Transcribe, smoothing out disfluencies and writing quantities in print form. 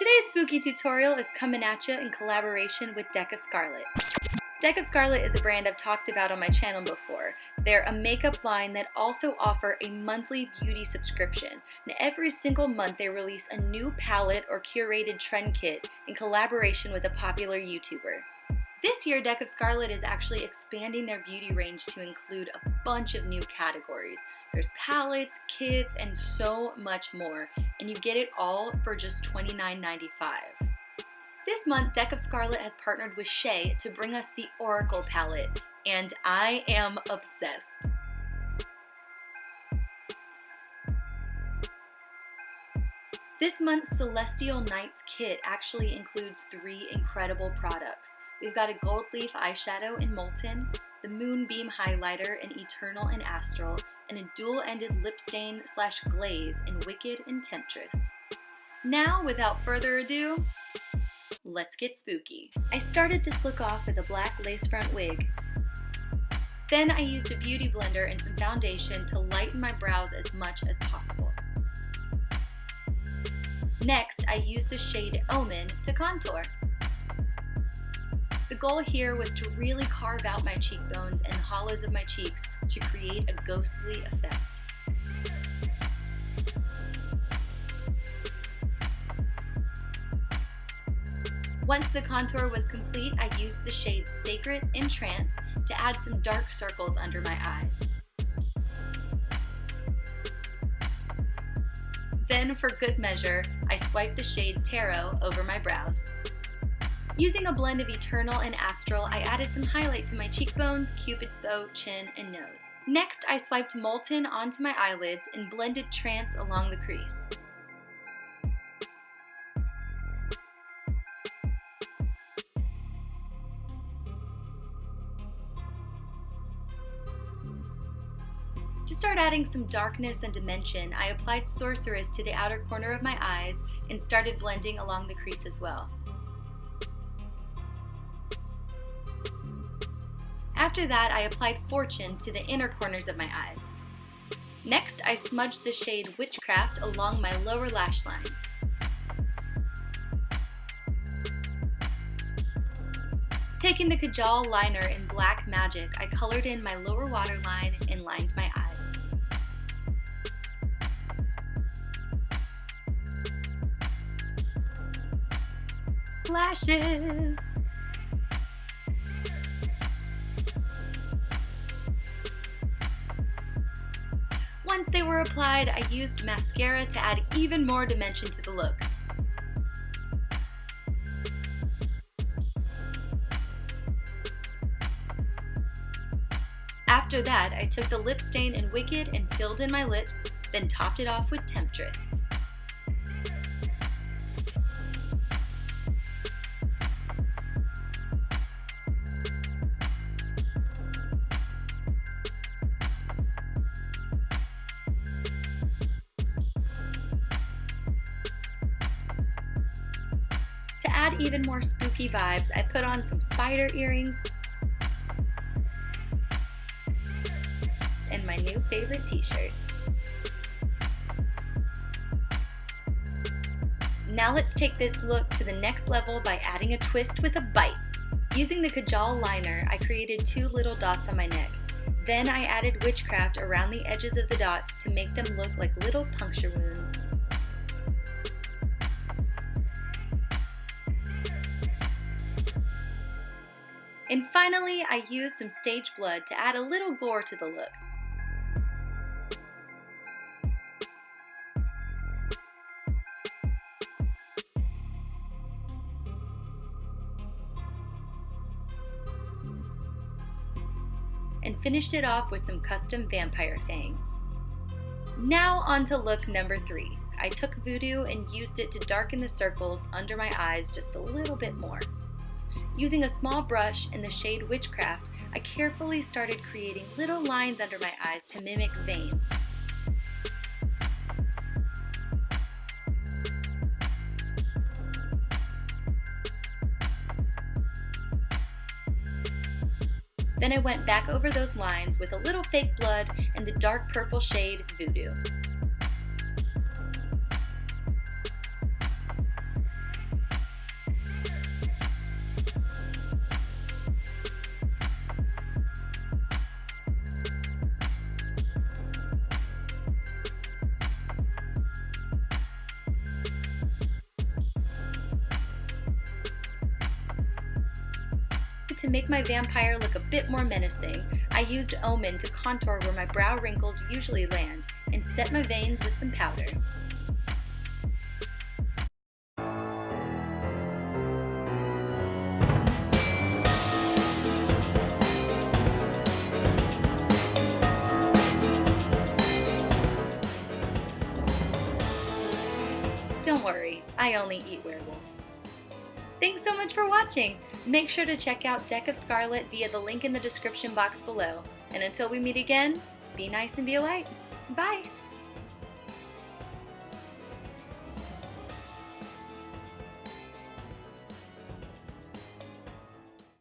Today's spooky tutorial is coming at you in collaboration with Deck of Scarlet. Deck of Scarlet is a brand I've talked about on my channel before. They're a makeup line that also offer a monthly beauty subscription. And every single month they release a new palette or curated trend kit in collaboration with a popular YouTuber. This year, Deck of Scarlet is actually expanding their beauty range to include a bunch of new categories. There's palettes, kits, and so much more, and you get it all for just $29.95. This month, Deck of Scarlet has partnered with Shay to bring us the Oracle palette, and I am obsessed. This month's Celestial Nights kit actually includes 3 incredible products. We've got a gold leaf eyeshadow in Molten, the Moonbeam highlighter in Eternal and Astral, and a dual-ended lip stain / glaze in Wicked and Temptress. Now, without further ado, let's get spooky. I started this look off with a black lace front wig. Then I used a beauty blender and some foundation to lighten my brows as much as possible. Next, I used the shade Omen to contour. The goal here was to really carve out my cheekbones and hollows of my cheeks to create a ghostly effect. Once the contour was complete, I used the shade Sacred in Trance to add some dark circles under my eyes. Then, for good measure, I swiped the shade Tarot over my brows. Using a blend of Eternal and Astral, I added some highlight to my cheekbones, Cupid's bow, chin, and nose. Next, I swiped Molten onto my eyelids and blended Trance along the crease. To start adding some darkness and dimension, I applied Sorceress to the outer corner of my eyes and started blending along the crease as well. After that, I applied Fortune to the inner corners of my eyes. Next, I smudged the shade Witchcraft along my lower lash line. Taking the Kajal liner in Black Magic, I colored in my lower waterline and lined my eyes. Lashes! Once they were applied, I used mascara to add even more dimension to the look. After that, I took the lip stain in Wicked and filled in my lips, then topped it off with Temptress. To add even more spooky vibes, I put on some spider earrings and my new favorite t-shirt. Now let's take this look to the next level by adding a twist with a bite. Using the Kajal liner, I created 2 little dots on my neck. Then I added Witchcraft around the edges of the dots to make them look like little puncture wounds. And finally, I used some stage blood to add a little gore to the look. And finished it off with some custom vampire fangs. Now on to look number 3. I took Voodoo and used it to darken the circles under my eyes just a little bit more. Using a small brush in the shade Witchcraft, I carefully started creating little lines under my eyes to mimic veins. Then I went back over those lines with a little fake blood and the dark purple shade Voodoo. to make my vampire look a bit more menacing, I used Omen to contour where my brow wrinkles usually land and set my veins with some powder. Don't worry, I only eat werewolf. Thanks so much for watching! Make sure to check out Deck of Scarlet via the link in the description box below. And until we meet again, be nice and be a light. Bye!